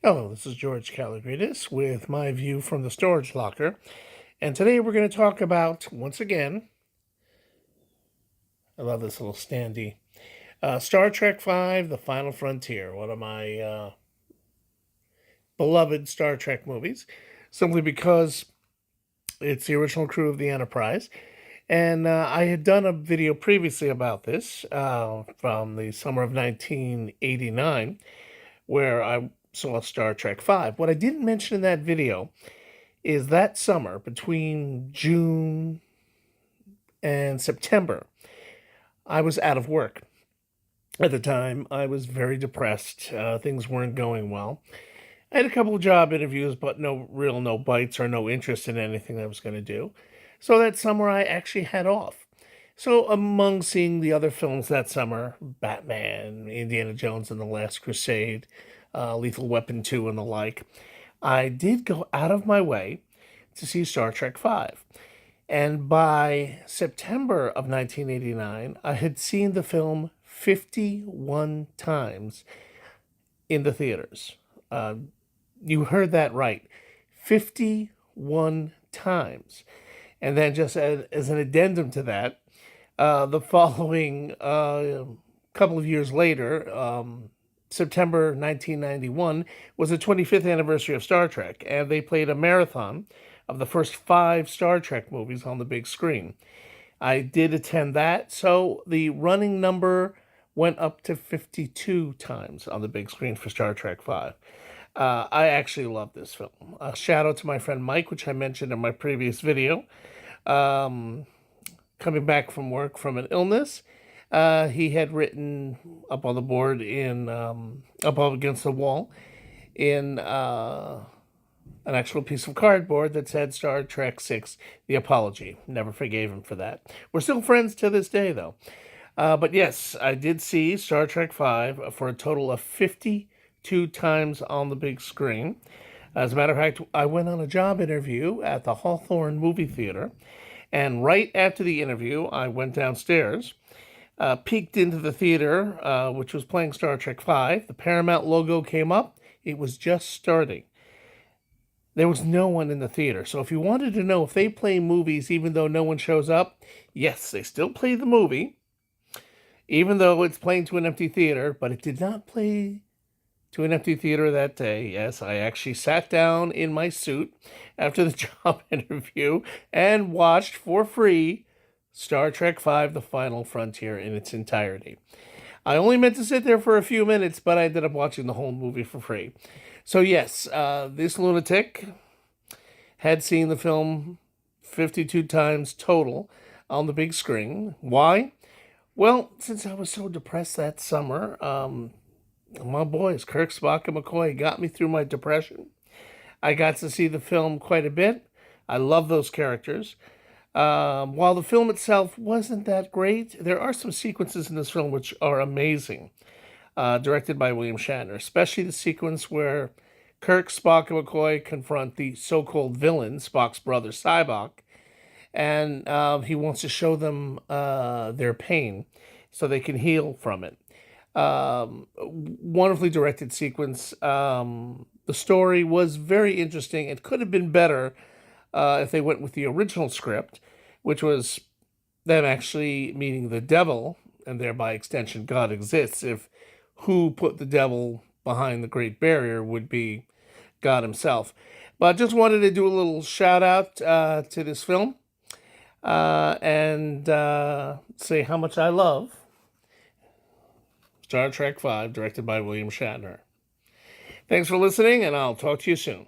Hello, this is George Kalogridis with my view from the storage locker. And today we're going to talk about, once again, I love this little standee, Star Trek V, The Final Frontier, one of my beloved Star Trek movies, simply because it's the original crew of the Enterprise. And I had done a video previously about this from the summer of 1989, where I saw Star Trek V. What I didn't mention in that video is that summer between June and September, I was out of work. At the time, I was very depressed. Things weren't going well. I had a couple of job interviews, but no bites or no interest in anything I was going to do. So that summer, I actually had off. So among seeing the other films that summer, Batman, Indiana Jones and the Last Crusade, Lethal Weapon 2 and the like, I did go out of my way to see Star Trek V. And by September of 1989, I had seen the film 51 times in the theaters. You heard that right. 51 times. And then, just as an addendum to that, the following couple of years later, September 1991, was the 25th anniversary of Star Trek, and they played a marathon of the first 5 Star Trek movies on the big screen. I did attend that, so the running number went up to 52 times on the big screen for Star Trek V. I actually love this film. A shout out to my friend Mike, which I mentioned in my previous video. Um, Coming back from work from an illness, he had written up on the board in up against the wall in an actual piece of cardboard that said Star Trek Six: The Apology. Never forgave him for that. We're still friends to this day, though. But yes, I did see Star Trek V for a total of 52 times on the big screen. As a matter of fact, I went on a job interview at the Hawthorne Movie Theater, and right after the interview, I went downstairs, peeked into the theater, which was playing Star Trek V. The Paramount logo came up. It was just starting. There was no one in the theater. So if you wanted to know if they play movies even though no one shows up, yes, they still play the movie, even though it's playing to an empty theater, but it did not play to an empty theater that day. Yes, I actually sat down in my suit after the job interview and watched for free Star Trek V: The Final Frontier in its entirety. I only meant to sit there for a few minutes, but I ended up watching the whole movie for free. So yes, this lunatic had seen the film 52 times total on the big screen. Why? Well, since I was so depressed that summer, my boys, Kirk, Spock, and McCoy, got me through my depression. I got to see the film quite a bit. I love those characters. While the film itself wasn't that great, there are some sequences in this film which are amazing, directed by William Shatner, especially the sequence where Kirk, Spock, and McCoy confront the so-called villain, Spock's brother, Sybok, and he wants to show them their pain so they can heal from it. Wonderfully directed sequence. The story was very interesting. It could have been better if they went with the original script, which was them actually meeting the devil, and thereby extension God exists. If who put the devil behind the Great Barrier would be God himself. But just wanted to do a little shout out to this film and say how much I love Star Trek V, directed by William Shatner. Thanks for listening, and I'll talk to you soon.